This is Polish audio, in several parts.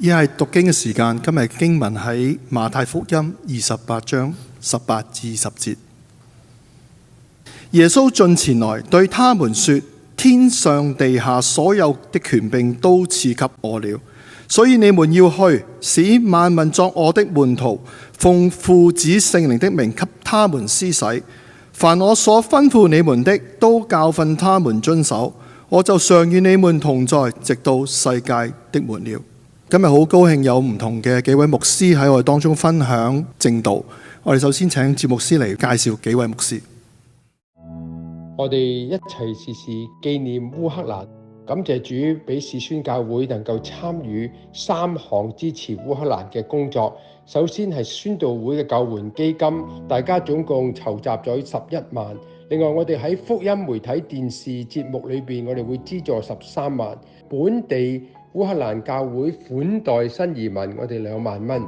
而係讀經嘅時間，今日經文喺馬太福音28章18至20節。耶穌進前來對他們說：天上地下所有的權柄都賜給我了，所以你們要去，使萬民作我的門徒，奉父子聖靈的名給他們施洗。凡我所吩咐你們的，都教訓他們遵守。我就常與你們同在，直到世界的末了。今日好高興有唔同嘅幾位牧師喺我哋當中分享正道。我哋首先請節牧師嚟介紹幾位牧師。我哋一齊時時紀念烏克蘭，感謝主俾使宣教會能夠參與3項支持烏克蘭嘅工作。首先係宣道會嘅救援基金，大家總共籌集咗11萬。另外我哋喺福音媒體電視節目裏邊，我哋會資助13萬。本地烏克蘭教會款待新移民，我哋2萬蚊。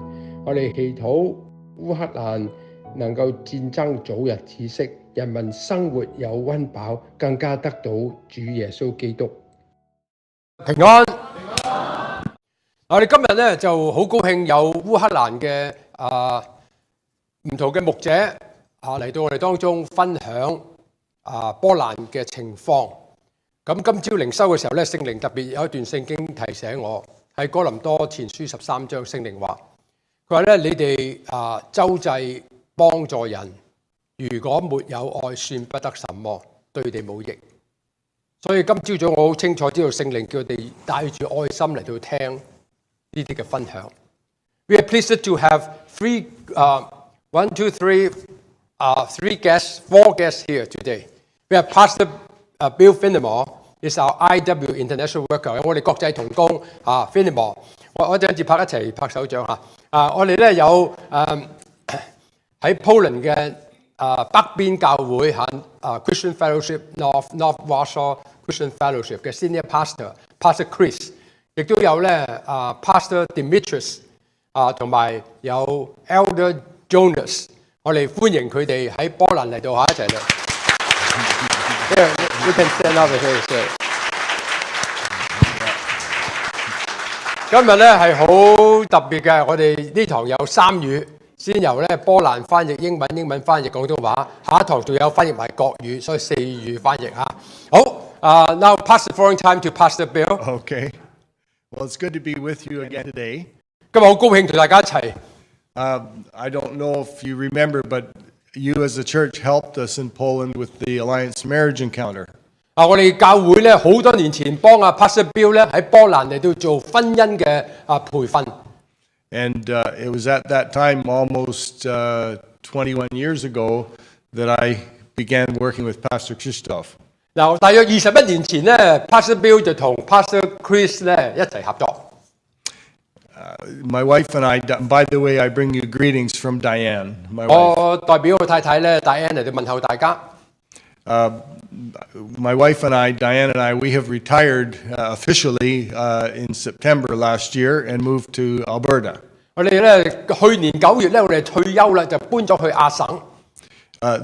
我哋祈禱烏克蘭能夠戰爭早日止息，人民生活有溫飽，更加得到主耶穌基督平安。我哋今日咧就好高興有烏克蘭嘅唔同嘅牧者嚟到我哋當中分享波蘭嘅情況。咁今朝靈修嘅時候咧，聖靈特別有一段聖經提醒我，喺哥林多前書13章，聖靈話：佢話咧，你哋周濟幫助人，如果沒有愛，算不得什麼，對你冇益。所以今朝早我好清楚知道聖靈叫我哋帶住愛心嚟到聽呢啲嘅分享。We are pleased to have three guests, 4 guests here today. We have Pastor Bill Finnemore is our IW International Worker， 我哋國際同工Finnemore， 我哋一齊拍手掌嚇。我哋咧有喺 Poland 嘅北邊教會Christian Fellowship North Warsaw Christian Fellowship 嘅 Senior Pastor Chris， 亦都有咧Pastor Dimitris 同埋有 Elder Jonas， 我哋歡迎佢哋喺波蘭嚟到一齊嚟。You can stand up here. 今日咧係好特別嘅，我哋呢堂有3語，先由咧波蘭翻譯英文，英文翻譯廣東話，下一堂仲有翻譯埋國語，所以4語翻譯嚇。好，now pass the following time to Pastor Bill. Okay. Well, it's good to be with you again today. 今日好高興同大家一齊。I don't know if you remember, but you as a church helped us in Poland with the Alliance Marriage Encounter. 我哋教會咧好多年前幫Pastor Bill 咧喺波蘭嚟到做婚姻嘅培訓。And it was at that time, almost 21 years ago, that I began working with Pastor Christoph. 嗱，大約21年前咧 ，Pastor Bill 就同 Pastor Chris 咧一齊合作。My wife and I, by the way, I bring you greetings from Diane. 我代表我太太咧 Diane 嚟到問候大家。My wife and I, Diane and I, we have retired officially in September last year and moved to Alberta. 我哋咧去年9月咧，我哋退休啦，就搬咗去亞省。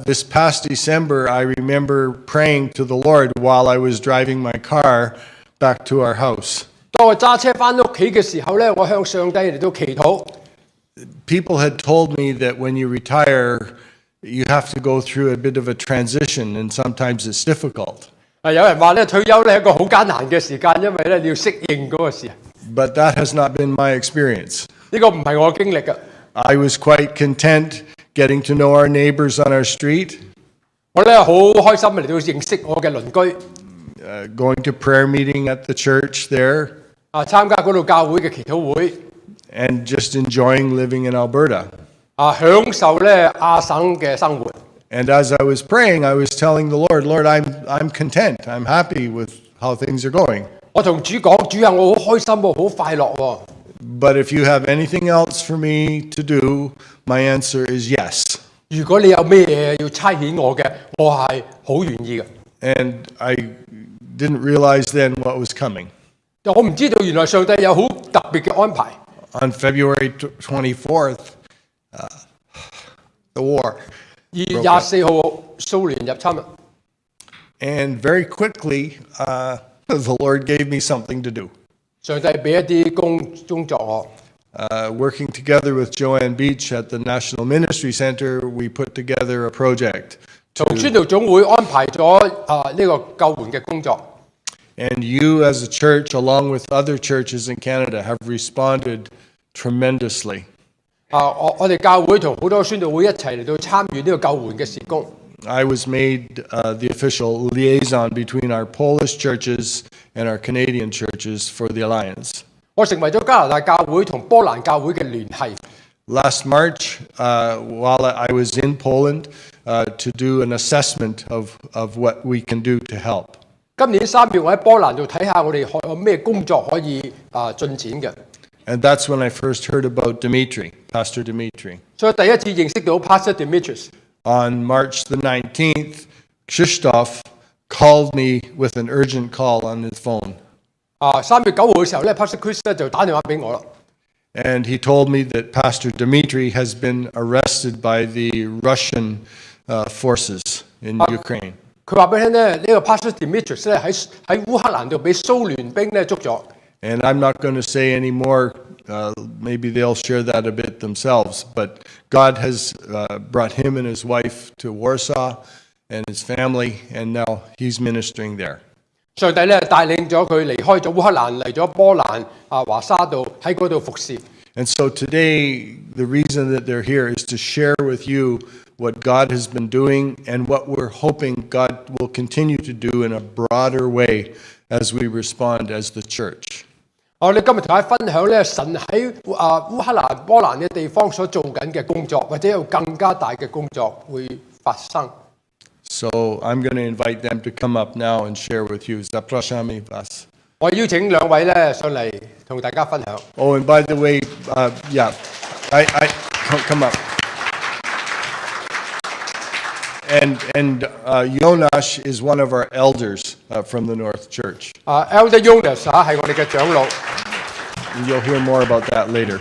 This past December, I remember praying to the Lord while I was driving my car back to our house. 當我揸車翻屋企嘅時候咧，我向上帝嚟到祈禱。People had told me that when you retire, you have to go through a bit of a transition, and sometimes it's difficult. 有人話咧退休咧係一個好艱難嘅時間，因為咧你要適應嗰個時。But that has not been my experience. 呢個唔係我經歷嘅。I was quite content getting to know our neighbors on our street. 我咧好開心嚟到認識我嘅鄰居。Going to prayer meeting at the church there. 參加嗰度教會嘅祈禱會。And just enjoying living in Alberta. 享受咧亞省嘅生活。And as I was praying, I was telling the Lord, Lord, I'm content. I'm happy with how things are going. 我同主講，主啊，我好開心喎，好快樂喎。But if you have anything else for me to do, my answer is yes. 如果你有咩嘢要差遣我嘅，我係好願意嘅。And I didn't realize then what was coming. 我唔知道原來上帝有好特別嘅安排。On February 24th, the war. 2月24號蘇聯入侵。And very quickly, the Lord gave me something to do. 上帝俾一啲工作我。Working together with Joanne Beach at the National Ministry Center, we put together a project. 同宣道總會安排咗呢個救援嘅工作。And you as a church, along with other churches in Canada, have responded tremendously. 我哋教會同好多宣道會一齊嚟到參與呢個救援嘅事工。I was made the official liaison between our Polish churches and our Canadian churches for the Alliance. 我成為咗加拿大教會同波蘭教會嘅聯繫。Last March, while I was in Poland, to do an assessment of what we can do to help. 今年3月，我喺波蘭度睇下我哋有咩工作可以進展嘅。And that's when I first heard about Dimitri, Pastor Dimitri. 所以第一次認識到 Pastor Dimitris。On March the 19th, Krzysztof called me with an urgent call on his phone. 3月9號嘅時候咧 ，Pastor Chris 咧就打電話俾我啦。And he told me that Pastor Dimitri has been arrested by the Russian forces in Ukraine. 佢話俾你聽咧，呢個 Pastor Dimitris 咧喺烏克蘭度俾蘇聯兵咧捉咗。And I'm not going to say any more. Maybe they'll share that a bit themselves. But God has brought him and his wife to Warsaw and his family, and now he's ministering there. 上帝咧帶領咗佢離開咗烏克蘭，嚟咗波蘭華沙度喺嗰度服侍。And so today, the reason that they're here is to share with you what God has been doing and what we're hoping God will continue to do in a broader way as we respond as the church. 我哋今日同大家分享咧，神喺烏克蘭、波蘭嘅地方所做緊嘅工作，或者有更加大嘅工作會發生。So I'm going to invite them to come up now and share with you. Zapraszamy was. 我邀請兩位咧上嚟同大家分享。Oh, and by the way, I come up. And Jonas is one of our elders from the North Church. Elder Jonas 係我哋嘅長老。And you'll hear more about that later.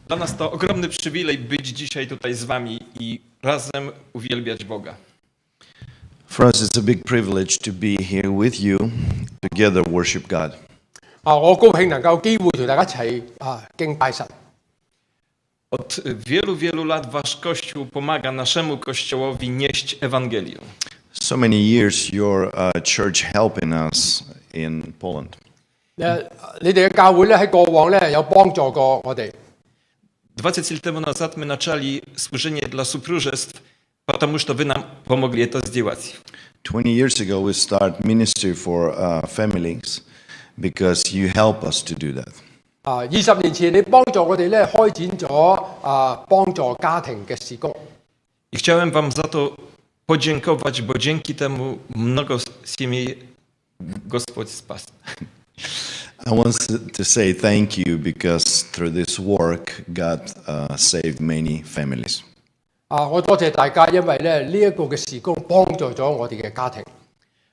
Dla nas to ogromny przywilej być dzisiaj tutaj z wami i razem uwielbiać Boga. For us, it's a big privilege to be here with you, together worship God. 我高興能夠機會同大家一齊敬拜神。Od wielu, wielu lat wasz Kościół pomaga naszemu Kościołowi nieść Ewangelię. So many years, your church helping us in Poland. 你哋嘅教會咧喺過往咧有幫助過我哋。20 лет тому назад мы начали служение для супружеств, потому что вы нам помогли это сделать. 20 years ago, we started ministry for families because you help us to do that. 20年前你幫助我哋咧開展咗幫助家庭嘅事工。I chciałem wam za to podziękować, bo dzięki temu mnogo семей Господь спас. I want to say thank you because through this work, God saved many families. 我多謝大家，因為咧呢一個嘅事工幫助咗我哋嘅家庭。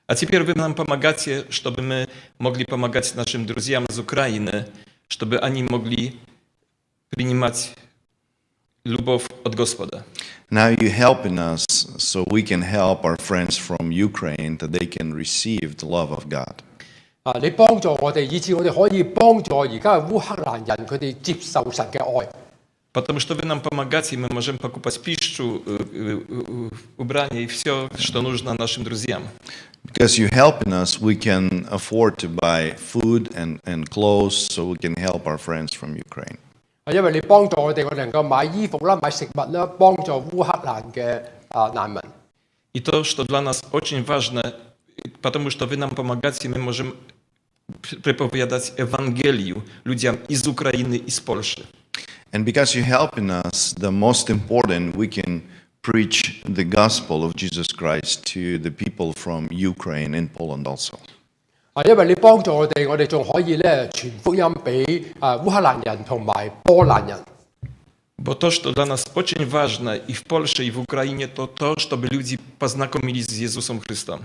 A теперь вы нам помогаете, чтобы мы могли помогать нашим друзьям из Украины, чтобы они могли принимать любовь от Господа. Now you're helping us so we can help our friends from Ukraine that they can receive the love of God. 你幫助我哋，以致我哋可以幫助而家嘅烏克蘭人，佢哋接受神嘅愛。Потому что вы нам помогаете, и мы можем покупать пищу, убрание и все, что нужно нашим друзьям. Because you're helping us, we can afford to buy food and clothes so we can help our friends from Ukraine. 因為你幫助我哋，我哋能夠買衣服啦、買食物啦，幫助烏克蘭嘅難民。И то, что для нас очень важно, потому что вы нам помогаете, мы можем проповедовать Евангелию людям из Украины, из Польши. And because you're helping us, the most important, we can preach the gospel of Jesus Christ to the people from Ukraine and Poland also. 因為你幫助我哋，我哋仲可以咧傳福音俾烏克蘭人同埋波蘭人。Bo to, что dla nas очень важно и в Польше, и в Украине, то то, чтобы люди познакомились с Иисусом Христом.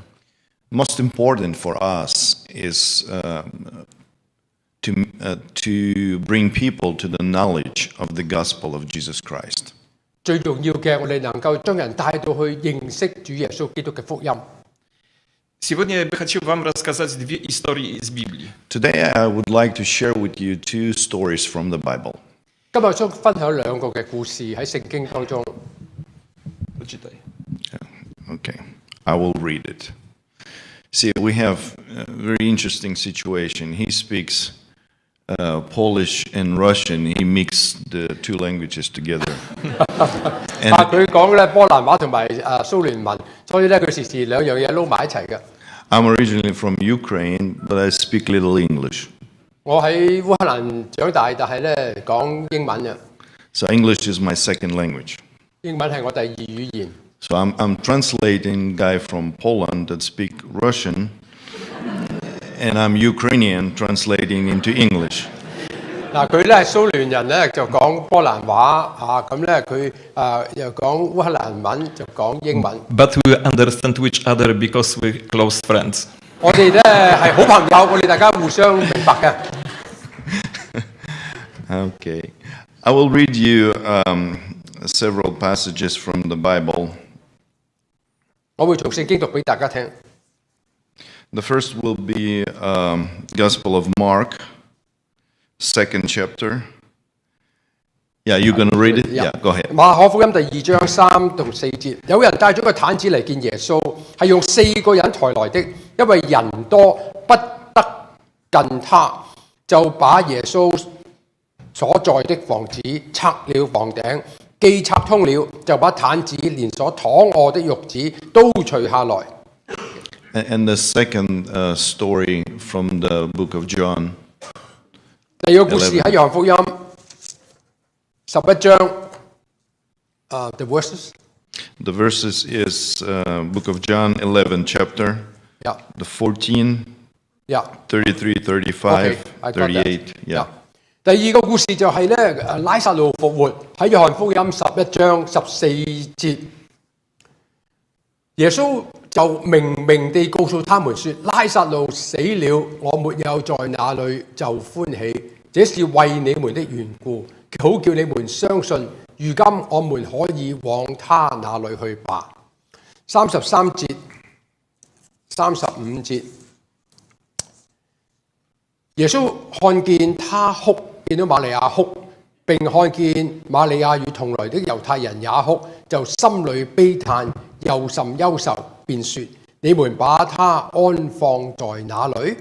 Most important for us is to bring people to the knowledge of the gospel of Jesus Christ. 最重要嘅，我哋能夠將人帶到去認識主耶穌基督嘅福音。Сегодня я бы хотел вам рассказать две истории из Библии. Today, I would like to share with you two stories from the Bible. 今日我想分享兩個嘅故事喺聖經當中。 Почитай. Okay, I will read it. See, we have a very interesting situation. He speaks Polish and Russian. He mixed the two languages together. 佢講咧波蘭話同埋蘇聯文，所以咧佢時時兩樣嘢撈埋一齊嘅。 I'm originally from Ukraine, but I speak little English. 我喺烏克蘭長大，但係咧講英文嘅， So English is my second language. 英文係我第二語言。 So I'm translating guy from Poland that speak Russian, and I'm Ukrainian translating into English. 嗱，佢咧係蘇聯人咧就講波蘭話咁咧佢又講烏克蘭文就講英文。 But we understand each other because we're close friends. 我哋咧係好朋友，我哋大家互相明白嘅。 Okay. I will read you several passages from the Bible. 我會從聖經讀俾大家聽。 The first will be Gospel of Mark, second chapter. Yeah, you're going to read it? Yeah, go ahead. 馬可福音第2章3到4節，有人帶咗個毯子嚟見耶穌，係用4個人抬來的，因為人多不得近他，就把耶穌所在的房子拆了房頂，既拆通了，就把毯子連所躺臥的褥子都除下來。 And the second story from the book of John. 第二個故事喺約翰福音11章，the verses. The verses is book of John 11 chapter, Yeah, the 14, yeah. 33, 35, Okay, I got that. 38. Yeah. 第二個故事就係咧拉撒路復活喺約翰福音11章14節，耶穌就明明地告訴他們說：拉撒路死了，我沒有在那裏就歡喜，這是為你們的緣故，好叫你們相信。如今我們可以往他那裏去吧。33節、35節。耶穌看見他哭，見到瑪利亞哭，並看見瑪利亞與同來的猶太人也哭，就心裏悲嘆，又甚憂愁，便說：你們把他安放在哪裏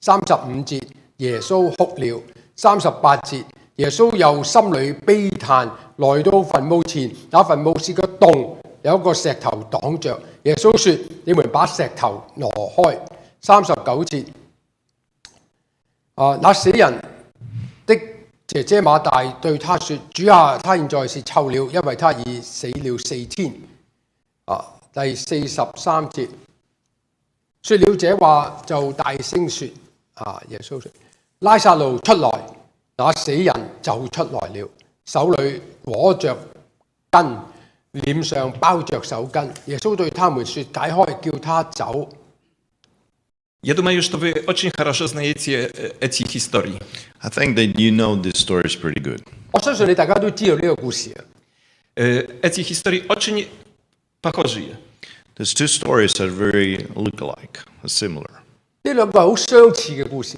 ？35節，耶穌哭了。38節，耶穌又心裏悲嘆，來到墳墓前，那墳墓是個洞，有一個石頭擋着。耶穌說：你們把石頭挪開。39節。那死人的姐姐馬大對他說：主啊，他現在是臭了，因為他已死了4天。第43節，說了這話就大聲說：耶穌說，拉撒路出來，那死人就出來了，手裏裹着巾，臉上包着手巾。耶穌對他們說：解開，叫他走。 Я думаю, что вы очень хорошо знаете эти истории. I think that you know this story is pretty good. 我相信你大家都知道呢個故事。 Эти истории очень похожие. These two stories are very look-alike, similar. 呢兩個係好相似嘅故事。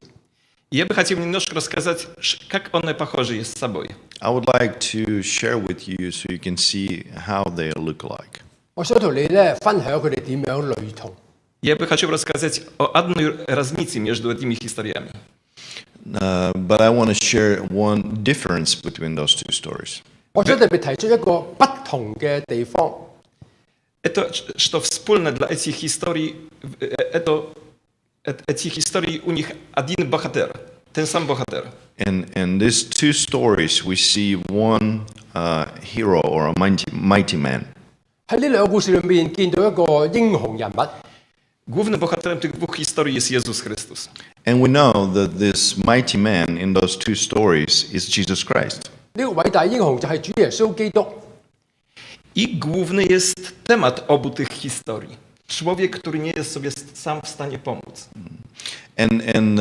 Я бы хотел немножко рассказать, как они похожи с собой. I would like to share with you so you can see how they look alike. 我想同你咧分享佢哋點樣類同。 Я бы хотел рассказать о одной разнице между этими историями. But I want to share one difference between those two stories. 我想特別提出一個不同嘅地方。 Это, что wspólne dla этих историй, этих историй у них один богатырь, ten сам богатырь. In these two stories, we see one hero or a mighty man. 喺呢兩個故事裏面見到一個英雄人物。 Głównym bohaterem tych dwóch historii jest Jezus Chrystus. And we know that this mighty man in those two stories is Jesus Christ. 呢個偉大英雄就係主耶穌基督。 I główny jest temat obu tych historii. Człowiek, który nie jest sobie sam w stanie pomóc. And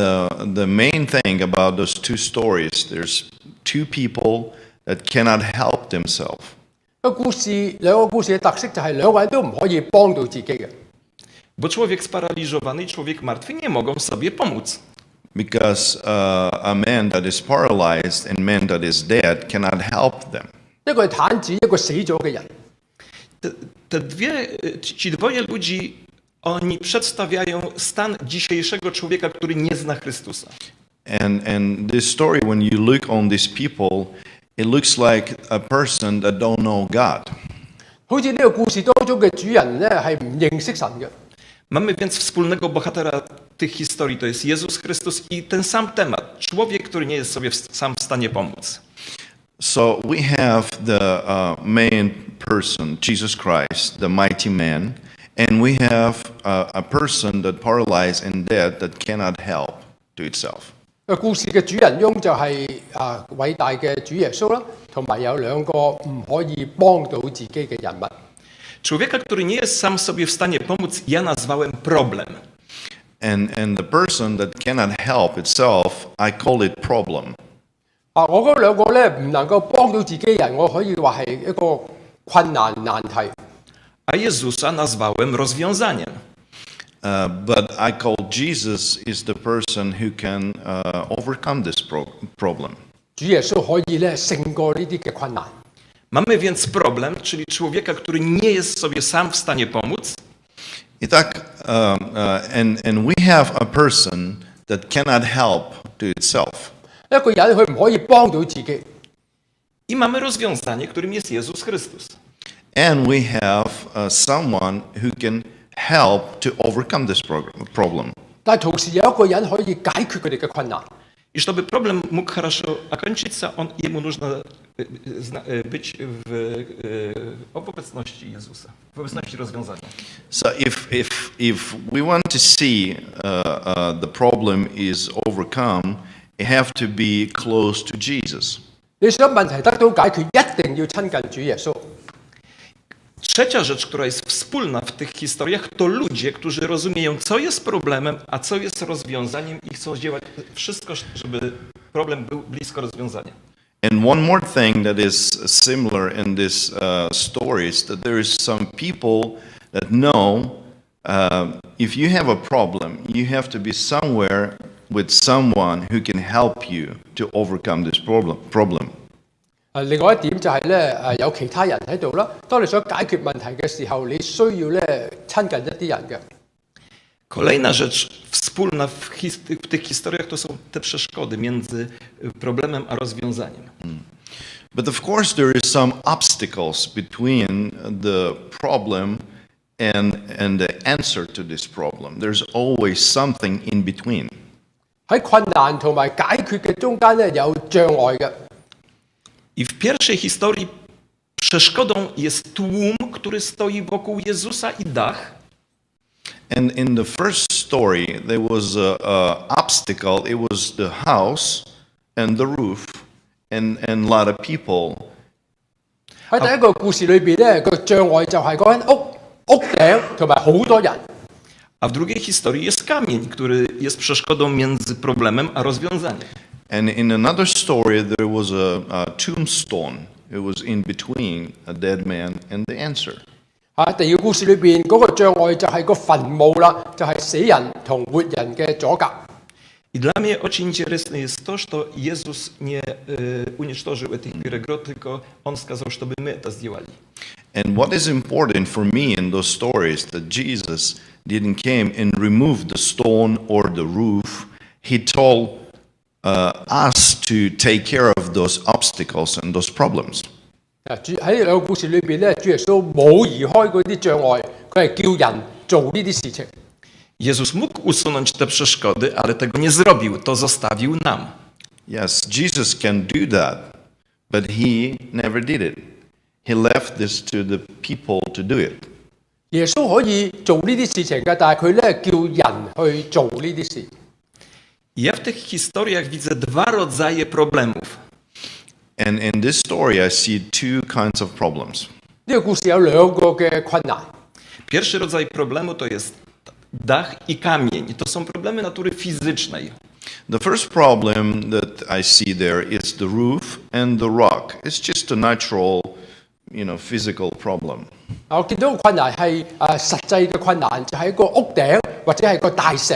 the main thing about those two stories, there's two people that cannot help themselves. 兩個故事嘅特色就係兩個人都唔可以幫到自己嘅。Bo człowiek sparaliżowany i człowiek martwy nie mogą sobie pomóc. Because a man that is paralyzed and man that is dead cannot help them. 一個係癱子，一個死咗嘅人。Ci dwoje ludzi, oni przedstawiają stan dzisiejszego człowieka, który nie zna Chrystusa. And this story, when you look on these people, it looks like a person that don't know God. 好似呢個故事當中嘅主人咧係唔認識神嘅。Mamy więc wspólnego bohatera tych historii, to jest Jezus Chrystus i ten sam temat. Człowiek, który nie jest sobie sam w stanie pomóc. So we have the main person, Jesus Christ, the mighty man, and we have a person that paralyzed and dead that cannot help to itself. 個故事嘅主人翁就係偉大嘅主耶穌啦，同埋有兩個唔可以幫到自己嘅人物。Człowieka, który nie jest sam sobie w stanie pomóc, ja nazwałem problem. And the person that cannot help itself, I call it problem. 我嗰兩個咧唔能夠幫到自己人，我可以話係一個困難難題。A Jezusa nazwałem rozwiązaniem. But I call Jesus is the person who can overcome this problem. 主耶穌可以咧勝過呢啲嘅困難。Mamy więc problem, czyli człowieka, który nie jest sobie sam w stanie pomóc. I tak, and we have a person that cannot help to itself. 一個人佢唔可以幫到自己。I mamy rozwiązanie, którym jest Jezus Chrystus. And we have someone who can help to overcome this problem. 但係同時有一個人可以解決佢哋嘅困難。I żeby problem mógł хорошо окончиться, jemu нужно być w obecności Jezusa, w obecności rozwiązania. So if we want to see the problem is overcome, you have to be close to Jesus. 你想問題得到解決，一定要親近主耶穌。Trzecia rzecz, która jest wspólna w tych historiach, to ludzie, którzy rozumieją, co jest problemem, a co jest rozwiązaniem i chcą działać wszystko, żeby problem był blisko rozwiązania. And one more thing that is similar in this story is that there is some people that know if you have a problem, you have to be somewhere with someone who can help you to overcome this problem. 另外一點就係咧有其他人喺度啦。當你想解決問題嘅時候，你需要咧親近一啲人嘅。Kolejna rzecz wspólna w tych historiach to są te przeszkody między problemem a rozwiązaniem. But of course there is some obstacles between the problem and the answer to this problem. There's always something in between. 喺困難同埋解決嘅中間咧有障礙嘅。I w pierwszej historii przeszkodą jest tłum, który stoi wokół Jezusa i dach. And in the first story, there was a obstacle. It was the house and the roof and a lot of people. 喺第一個故事裏邊咧，個障礙就係嗰間屋頂同埋好多人。A w drugiej historii jest kamień, który jest przeszkodą między problemem a rozwiązaniem. And in another story, there was a tombstone. It was in between a dead man and the answer. 第二個故事裏邊嗰個障礙就係個墳墓啦，就係死人同活人嘅阻隔。I dla mnie очень интересно jest to, что Jezus nie уничтожил этих перегрод, tylko On сказал, чтобы мы это сделали. And what is important for me in those stories that Jesus didn't came and remove the stone or the roof. He told us to take care of those obstacles and those problems. 喺兩個故事裏邊咧，主耶穌冇移開嗰啲障礙，佢係叫人做呢啲事情。Jezus mógł usunąć te przeszkody, ale tego nie zrobił. To zostawił nam. Yes, Jesus can do that, but he never did it. He left this to the people to do it. 耶穌可以做呢啲事情嘅，但係佢咧叫人去做呢啲事。Ja w tych historiach widzę dwa rodzaje problemów. And in this story, I see two kinds of problems. 呢個故事有兩個嘅困難。Pierwszy rodzaj problemu to jest dach i kamień. To są problemy natury fizycznej. The first problem that I see there is the roof and the rock. It's just a natural, physical problem. 我見到個困難係實際嘅困難，就係一個屋頂或者係個大石。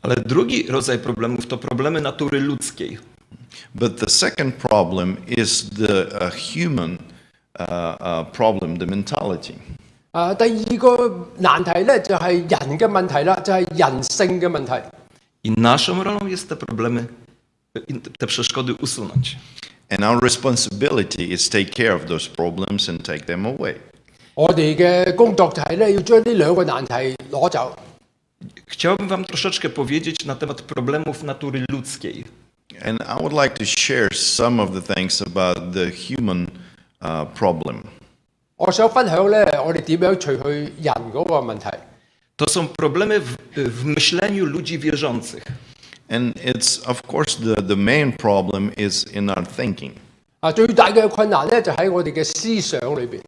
Ale drugi rodzaj problemów to problemy natury ludzkiej. But the second problem is the human problem, the mentality. 第二個難題咧就係人嘅問題啦，就係人性嘅問題。I naszą rolą jest te problemy, te przeszkody usunąć. And our responsibility is take care of those problems and take them away. 我哋嘅工作就係咧要將呢兩個難題攞走。Chciałbym wam troszeczkę powiedzieć na temat problemów natury ludzkiej. And I would like to share some of the things about the human problem. 我想分享咧，我哋點樣除去人嗰個問題。To są problemy w myśleniu ludzi wierzących. And it's, of course, the main problem is in our thinking. 最大嘅困難咧就喺我哋嘅思想裏邊。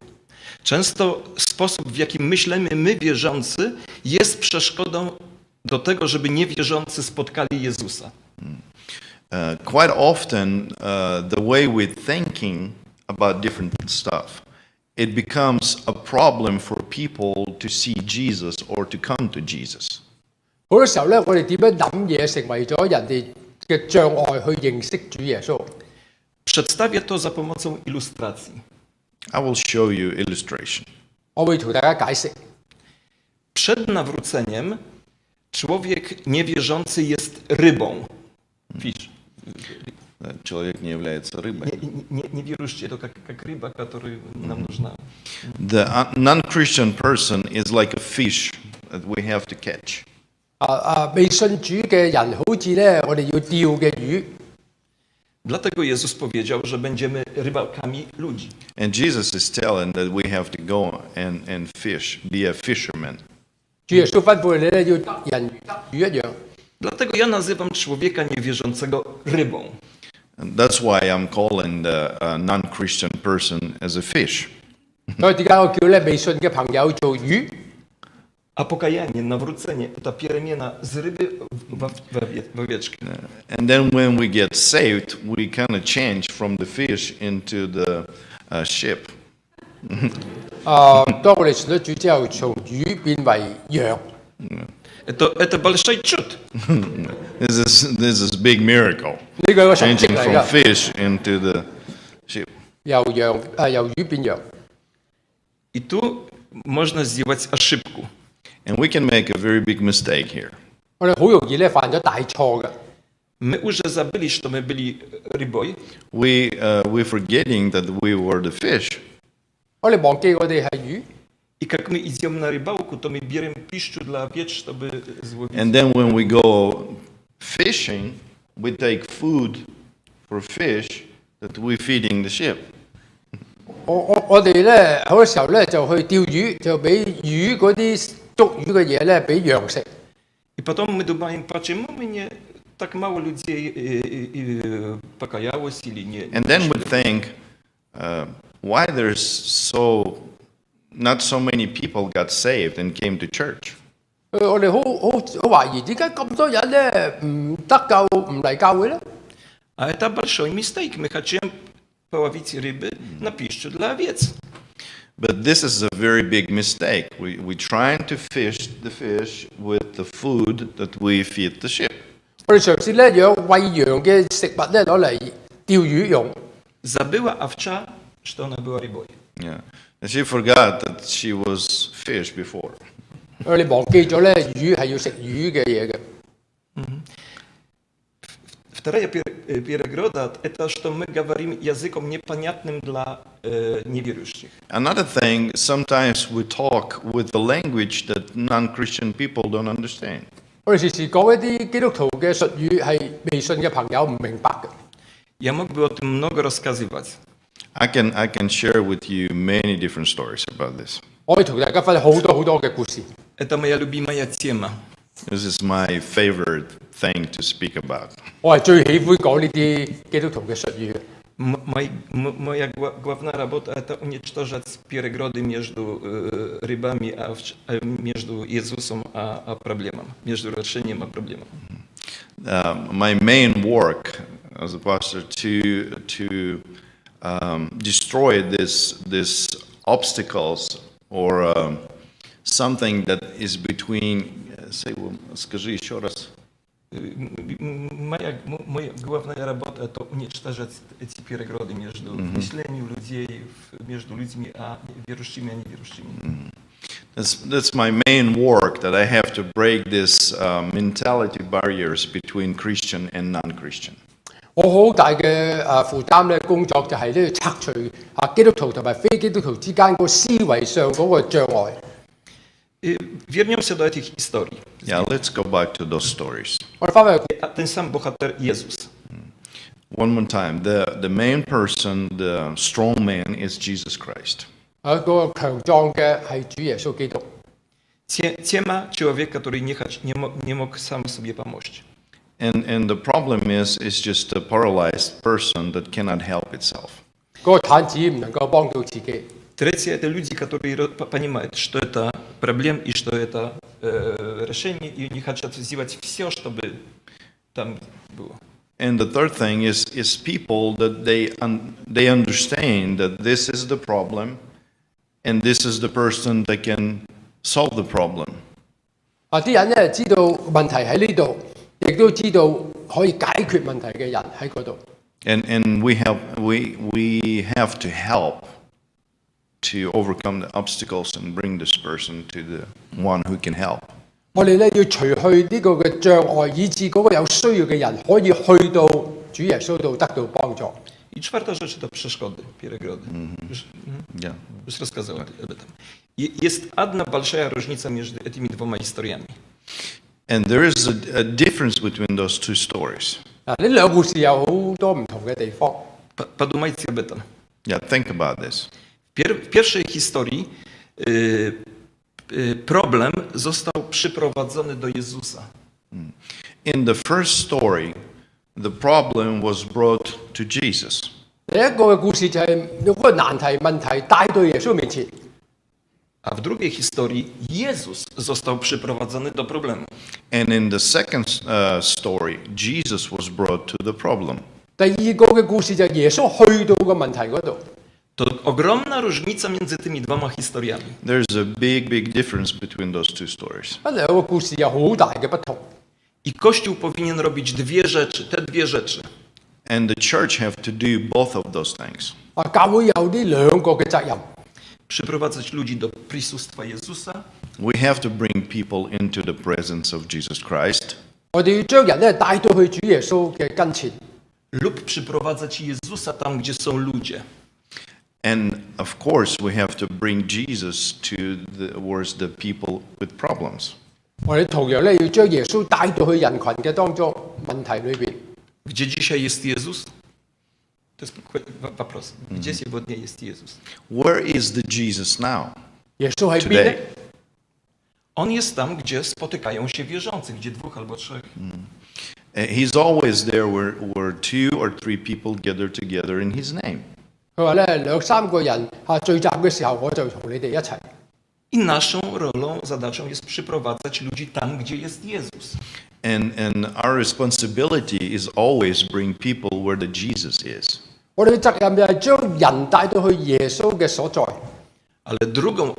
Często sposób, w jaki myślimy my wierzący, jest przeszkodą do tego, żeby niewierzący spotkali Jezusa. Quite often, the way we're thinking about different stuff, it becomes a problem for people to see Jesus or to come to Jesus. 好多時候咧，我哋點樣諗嘢成為咗人哋嘅障礙去認識主耶穌。Przedstawię to za pomocą ilustracji. I will show you illustration. 我會同大家解釋。Przed nawróceniem człowiek niewierzący jest rybą. Fish. Человек не является рыбой. Не вирующий, это как рыба, которую нам нужна. The non-Christian person is like a fish that we have to catch. 未信主嘅人好似咧，我哋要釣嘅魚。Dlatego Jezus powiedział, że będziemy rybakami ludzi. And Jesus is telling that we have to go and fish, be a fisherman. 主耶穌吩咐你咧，要得人如得魚一樣。Dlatego ja nazywam człowieka niewierzącego rybą. And that's why I'm calling the non-Christian person as a fish. 所以點解我叫咧未信嘅朋友做魚？ A pokajanie, nawrócenie, to ta przemiana z ryby w owieczkę. And then when we get saved, we kind of change from the fish into the ship. 當我哋信咗主之後，從魚變為羊。Это большой чуд. This is big miracle. 呢個係一個神蹟 Changing 嚟 from 㗎， fish into the ship. 由魚變羊。 I tu można zdziałać ошибку. And we can make a very big mistake here. 我哋好容易咧犯咗大錯嘅。 My już zabili, że my byli rybой, We're forgetting that we were the fish. 我哋忘記我哋係魚。 i jak my idziemy na rybałku, to my bierzemy piszczu dla owiec, żeby złowić. And then when we go fishing, we take food for fish that we're feeding the ship. 我哋咧好多時候咧就去釣魚，就俾魚嗰啲捉魚嘅嘢咧俾羊食。 I potem my думаем, почему mnie tak mało ludzi pokajało или nie. And then we think, why there's not so many people got saved and came to church. 我哋好懷疑點解咁多人咧唔得救唔嚟教會咧？ A to большой mistake. My chciałem połowić ryby na piszczu dla owiec. But this is a very big mistake. We're trying to fish the fish with the food that we feed the ship. 我哋嘗試咧養餵羊嘅食物咧攞嚟釣魚用。 Zabyła owcza, że ona była rybą. Yeah. And she forgot that she was fish before. 我哋忘記咗咧魚係要食魚嘅嘢嘅。 Вторая переграда – это что мы говорим языком непонятным для неверующих. Another thing, sometimes we talk with the language that non-Christian people don't understand. 我哋時時講一啲基督徒嘅術語係未信嘅朋友唔明白嘅。 Ja mógłbym o tym mnogo rozkazywać. I can share with you many different stories about this. 我可以同大家分享好多嘅故事。 Это моя любимая тема. This is my favorite thing to speak about. 我係最喜歡講呢啲基督徒嘅術語嘅。 Moja główna robota to unicztorzać переграды между рыбами, между Иисусом и проблемом, между решением и проблемом. My main work as a pastor to destroy this obstacles or something that is between, скажи еще раз. Моя главная работа – это уничтожать эти перегороды между мыслями людей, между людьми, верующими и неверующими. That's my main work, that I have to break this mentality barriers between Christian and non-Christian. 我好大嘅負擔咧，工作就係咧拆除基督徒同埋非基督徒之間個思維上嗰個障礙。Вернемся do этих historii. Yeah, let's go back to those stories. 我哋翻返去 A ten sam bohater Jezus. One more time. The main person, the strong man, is Jesus Christ. 嗰個強壯嘅係主耶穌基督。 Тема человека, который не мог сам себе помочь. And the problem is just a paralyzed person that cannot help itself. 嗰個癱子唔能夠幫到自己。 Третье – это люди, которые понимают, что это проблема и что это решение, и не хотят сделать все, чтобы там было. And the third thing is people that they understand that this is the problem, and this is the person that can solve the problem. 啲人咧知道問題喺呢度，亦都知道可以解決問題嘅人喺嗰度。 And we have to help to overcome the obstacles and bring this person to the one who can help. 我哋咧要除去呢個嘅障礙，以致嗰個有需要嘅人可以去到主耶穌度得到幫助。 I czwarta rzecz to przeszkody, перегороды. Yeah. Już рассказывал об этом. Jest одна большая różnica między tymi dwoma historiami. And there is a difference between those two stories. 呢兩個故事有好多唔同嘅地方。 Подумайте об этом. Yeah, think about this. W pierwszej historii problem został przyprowadzony do Jezusa. In the first story, the problem was brought to Jesus. 第一個嘅故事就係有嗰個難題問題帶到耶穌面前。 A w drugiej historii Jezus został przyprowadzony do problemu. And in the second story, Jesus was brought to the problem. 第二個嘅故事就係耶穌去到個問題嗰度。 To ogromna różnica między tymi dwoma historiami. There's a big difference between those two stories. 兩個故事有好大嘅不同。 I Kościół powinien robić te dwie rzeczy. And the church have to do both of those things. 教會有呢兩個嘅責任。 Przyprowadzać ludzi do prisustwa Jezusa. We have to bring people into the presence of Jesus Christ. 我哋要將人咧帶到去主耶穌嘅跟前。 Lub przyprowadzać Jezusa tam, gdzie są ludzie. And of course, we have to bring Jesus towards the people with problems. 我哋同樣咧要將耶穌帶到去人群嘅當中問題裏邊。 Gdzie dzisiaj jest Jezus? To jest вопрос. Gdzie сегодня jest Jezus? Where is the Jesus now? 耶穌喺邊咧？ On jest tam, gdzie spotykają się wierzący, gdzie dwóch albo trzech. He's always there where 2 or 3 people gather together in His name. 佢話咧兩三個人聚集嘅時候，我就同你哋一齊。 I naszą rolą, zadачą jest przyprowadzać ludzi tam, gdzie jest Jezus. And our responsibility is always bring people where the Jesus is. 我哋嘅責任就係將人帶到去耶穌嘅所在。 Ale drugą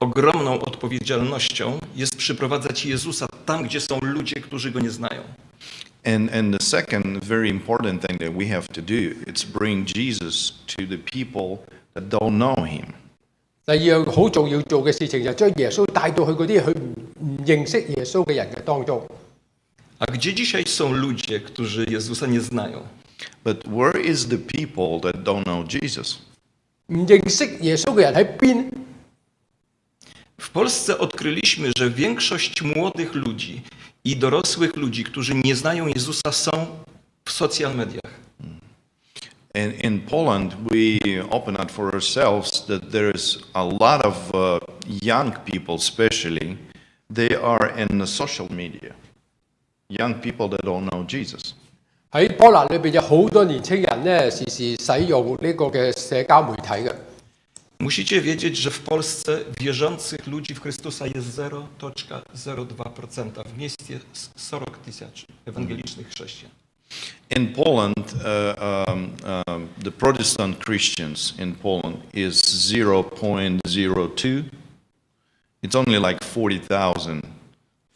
ogromną odpowiedzialnością jest przyprowadzać Jezusa tam, gdzie są ludzie, którzy Go nie znają. And the second very important thing that we have to do is bring Jesus to the people that don't know Him. 第二樣好重要做嘅事情就係將耶穌帶到去嗰啲佢唔認識耶穌嘅人嘅當中。 A gdzie dzisiaj są ludzie, którzy Jezusa nie znają? But where is the people that don't know Jesus? 唔認識耶穌嘅人喺邊？ W Polsce odkryliśmy, że większość młodych ludzi i dorosłych ludzi, którzy nie znają Jezusa, są w social mediach. And in Poland, we open up for ourselves that there is a lot of young people, especially, they are in the social media. Young people that don't know Jesus. 喺波蘭裏邊有好多年青人咧，時時使用呢個嘅社交媒體嘅。 Musicie wiedzieć, że w Polsce wierzących ludzi w Chrystusa jest 0,02%. W mieście 40 000 ewangelicznych chrześcijan. In Poland, the Protestant Christians in Poland is 0.02. It's only like 40,000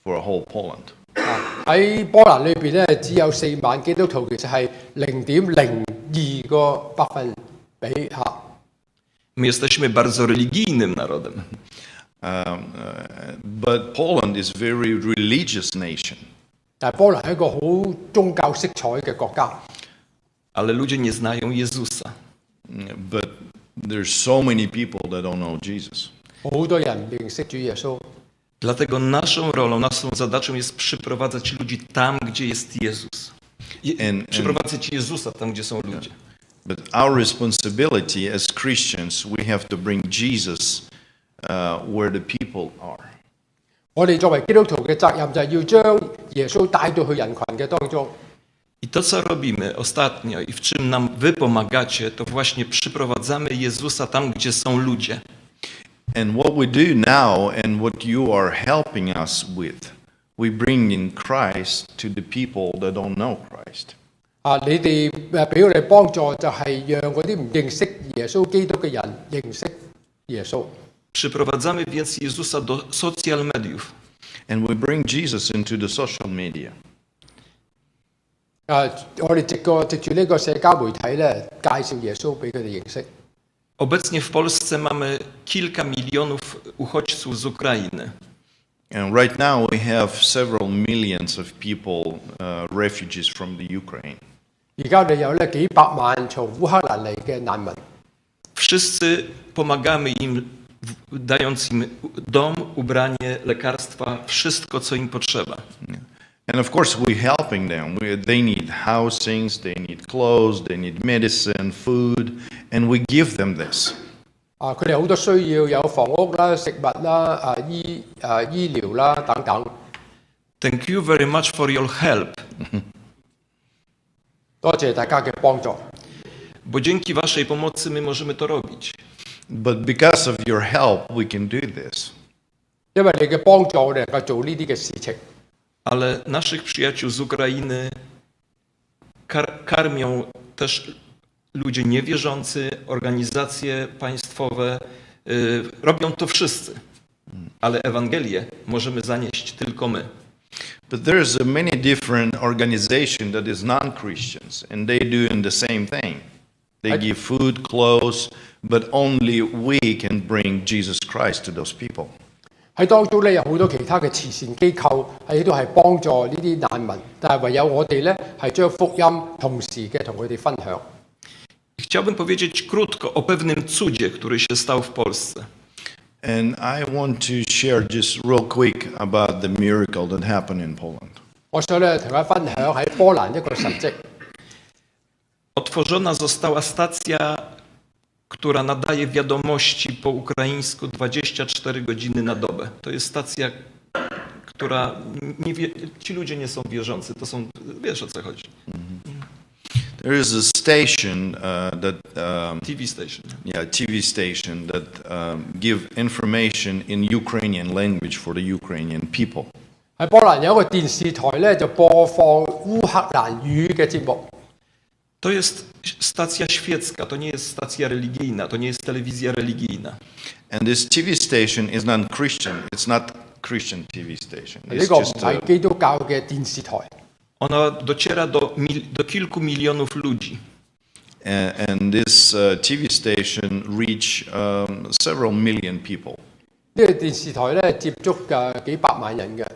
for a whole Poland. 喺波蘭裏邊咧，只有4萬基督徒，其實係0.02個百分比嚇。My jesteśmy bardzo religijnym narodem. But Poland is a very religious nation. 但係波蘭係一個好宗教色彩嘅國家。Ale ludzie nie znają Jezusa. But there's so many people that don't know Jesus. 好多人唔認識主耶穌。Dlatego naszą rolą, naszą zadачą jest przyprowadzać ludzi tam, gdzie jest Jezus. Przyprowadzać Jezusa tam, gdzie są ludzie. But our responsibility as Christians, we have to bring Jesus where the people are. 我哋作為基督徒嘅責任就係要將耶穌帶到去人群嘅當中。I to, co robimy ostatnio i w czym nam wy pomagacie, to właśnie przyprowadzamy Jezusa tam, gdzie są ludzie. And what we do now and what you are helping us with, we bring in Christ to the people that don't know Christ. 你哋俾我哋幫助就係讓嗰啲唔認識耶穌基督嘅人認識耶穌。Przyprowadzamy więc Jezusa do social mediów. And we bring Jesus into the social media. 我哋藉住呢個社交媒體咧，介紹耶穌俾佢哋認識。Obecnie w Polsce mamy kilka milionów uchodźców z Ukrainy. And right now we have several millions of people, refugees from the Ukraine. 而家我哋有幾百萬從烏克蘭嚟嘅難民。Wszyscy pomagamy im, dając im dom, ubranie, lekarstwa, wszystko, co im potrzeba. And of course we're helping them. They need housings, they need clothes, they need medicine, food, and we give them this. 佢哋好多需要，有房屋啦、食物啦、醫療啦等等。Thank you very much for your help. 多謝大家嘅幫助。Bo dzięki waszej pomocy my możemy to robić. But because of your help, we can do this. 因為你嘅幫助，我哋能夠做呢啲嘅事情。Ale naszych przyjaciół z Ukrainy karmią też ludzie niewierzący, organizacje państwowe. Robią to wszyscy. Ale Ewangelię możemy zanieść tylko my. But there's many different organizations that is non-Christians, and they do the same thing. They give food, clothes, but only we can bring Jesus Christ to those people. 喺當中咧有好多其他嘅慈善機構喺度係幫助呢啲難民，但係唯有我哋咧係將福音同時嘅同佢哋分享。Chciałbym powiedzieć krótko o pewnym cudzie, który się stał w Polsce. And I want to share just real quick about the miracle that happened in Poland. 我想咧同大家分享喺波蘭一個神蹟。Otworzona została stacja, która nadaje wiadomości po ukraińsku 24 godziny na dobę. To jest stacja, która ci ludzie nie są wierzący, to są, wiesz o co chodzi. There is a station TV station. Yeah, TV station that give information in Ukrainian language for the Ukrainian people. 喺波蘭有一個電視台咧，就播放烏克蘭語嘅節目。To jest stacja świecka, to nie jest stacja religijna, to nie jest telewizja religijna. And this TV station is not Christian. It's not Christian TV station. 呢個唔係基督教嘅電視台。Ona dociera do kilku milionów ludzi. And this TV station reach several million people. 呢個電視台咧接觸幾百萬人嘅。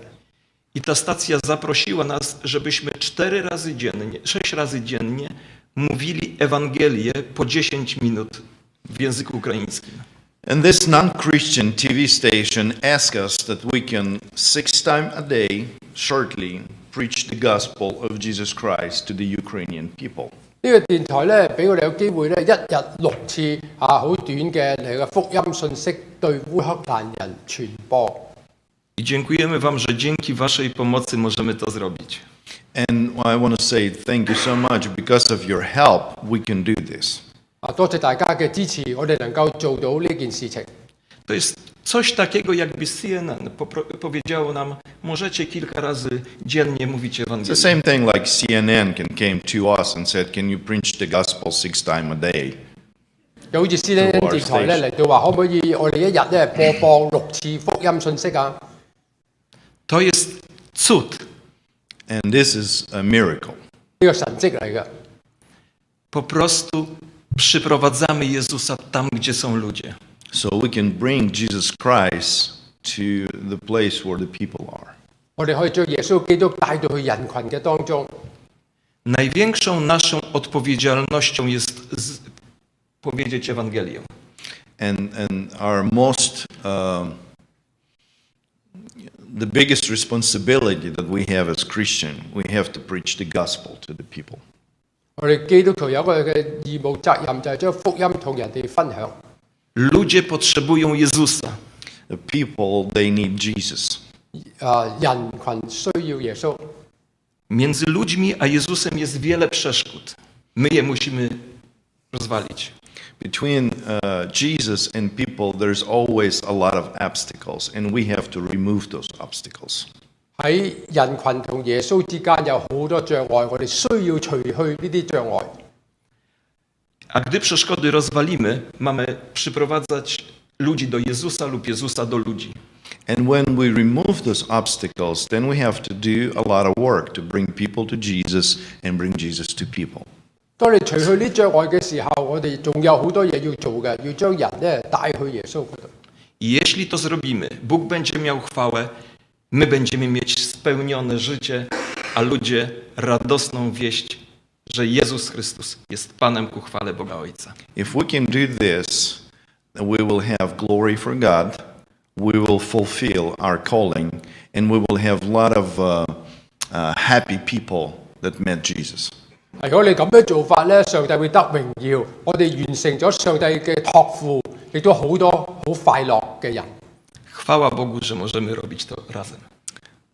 I ta stacja zaprosiła nas, żebyśmy 6 razy dziennie mówili Ewangelię po 10 minut w języku ukraińskim. And this non-Christian TV station asked us that we can 6 times a day, shortly, preach the gospel of Jesus Christ to the Ukrainian people. 呢個電台咧俾我哋有機會咧，一日6次好短嘅嚟嘅福音信息對烏克蘭人傳播。I dziękujemy wam, że dzięki waszej pomocy możemy to zrobić. And I want to say thank you so much. Because of your help, we can do this. 多謝大家嘅支持，我哋能夠做到呢件事情。To jest coś takiego, jakby CNN powiedziało nam, możecie kilka razy dziennie mówić It's the Ewangelię. same thing like CNN came to us and said, can you preach the gospel 6 times a day? 又好似 CNN 電台咧嚟到話，可唔可以我哋一日咧播放6次福音信息啊？ To jest cud. And this is a miracle. 呢個神蹟嚟嘅。 Po prostu przyprowadzamy Jezusa tam, gdzie są ludzie. So we can bring Jesus Christ to the place where the people are. 我哋可以將耶穌基督帶到去人群嘅當中。 Największą naszą odpowiedzialnością jest powiedzieć Ewangelię. And our most, the biggest responsibility that we have as Christian, we have to preach the gospel to the people. 我哋基督徒有一個嘅義務責任，就係將福音同人哋分享。 Ludzie potrzebują Jezusa. The people, they need Jesus. 人群需要耶穌。 Między ludźmi a Jezusem jest wiele przeszkód. My je musimy rozwalić. Between Jesus and people, there's always a lot of obstacles, and we have to remove those obstacles. 喺人群同耶穌之間有好多障礙，我哋需要除去呢啲障礙。 A gdy przeszkody rozwalimy, mamy przyprowadzać ludzi do Jezusa lub Jezusa do ludzi. And when we remove those obstacles, then we have to do a lot of work to bring people to Jesus and bring Jesus to people. 當你除去呢障礙嘅時候，我哋仲有好多嘢要做嘅，要將人咧帶去耶穌嗰度。 I jeśli to zrobimy, Bóg będzie miał chwałę, my będziemy mieć spełnione życie, a ludzie radosną wieść, że Jezus Chrystus jest Panem ku chwale Boga Ojca. If we can do this, then we will have glory for God, we will fulfill our calling, and we will have a lot of happy people that met Jesus. 如果你咁樣做法咧，上帝會得榮耀。我哋完成咗上帝嘅託付，亦都好多好快樂嘅人。 Chwała Bogu, że możemy robić to razem.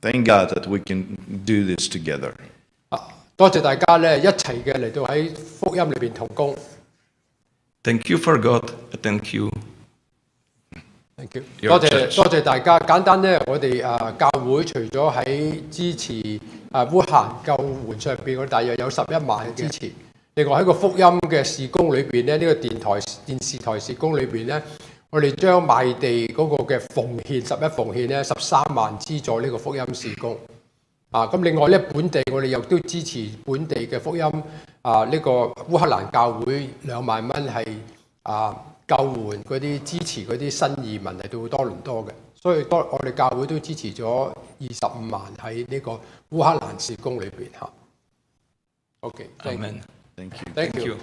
Thank God that we can do this together. 多謝大家咧一齊嘅嚟到喺福音裏邊同工。 Thank you for God, thank you. Thank you. Your 多 church. 謝大家。簡單咧，我哋教會除咗喺支持烏克蘭救援上邊，我哋大約有11萬嘅支持。另外喺個福音嘅事工裏邊咧，呢個電視台事工裏邊咧，我哋將賣地嗰個嘅奉獻11奉獻咧13萬資助呢個福音事工。咁另外咧本地我哋又都支持本地嘅福音呢個烏克蘭教會2萬蚊係救援嗰啲支持嗰啲新移民嚟到多倫多嘅，所以我哋教會都支持咗25萬喺呢個烏克蘭事工裏邊嚇。OK， Amen. Thank you. Thank you. you.